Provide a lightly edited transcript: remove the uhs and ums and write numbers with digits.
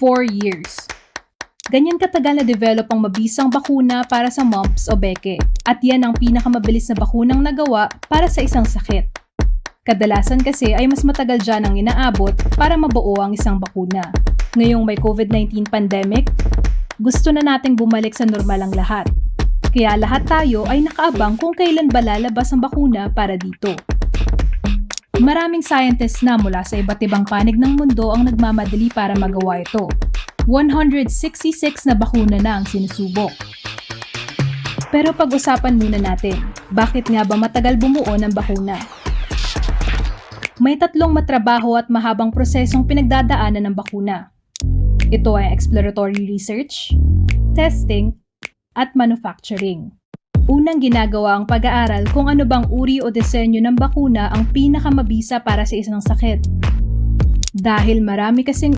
4 years. Ganyan katagal na develop ang mabisang bakuna para sa mumps o beke, at yan ang pinakamabilis na bakunang nagawa para sa isang sakit. Kadalasan kasi ay mas matagal dyan ang inaabot para mabuo ang isang bakuna. Ngayong may COVID-19 pandemic, gusto na nating bumalik sa normal ang lahat. Kaya lahat tayo ay nakaabang kung kailan ba lalabas ang bakuna para dito. Maraming scientists na mula sa iba't ibang panig ng mundo ang nagmamadali para magawa ito. 166 na bakuna na ang sinusubok. Pero pag-usapan muna natin, bakit nga ba matagal bumuo ng bakuna? May 3 matrabaho at mahabang prosesong pinagdadaanan ng bakuna. Ito ay exploratory research, testing, at manufacturing. Unang ginagawa ang pag-aaral kung ano bang uri o disenyo ng bakuna ang pinakamabisa para sa isang sakit. Dahil marami kasing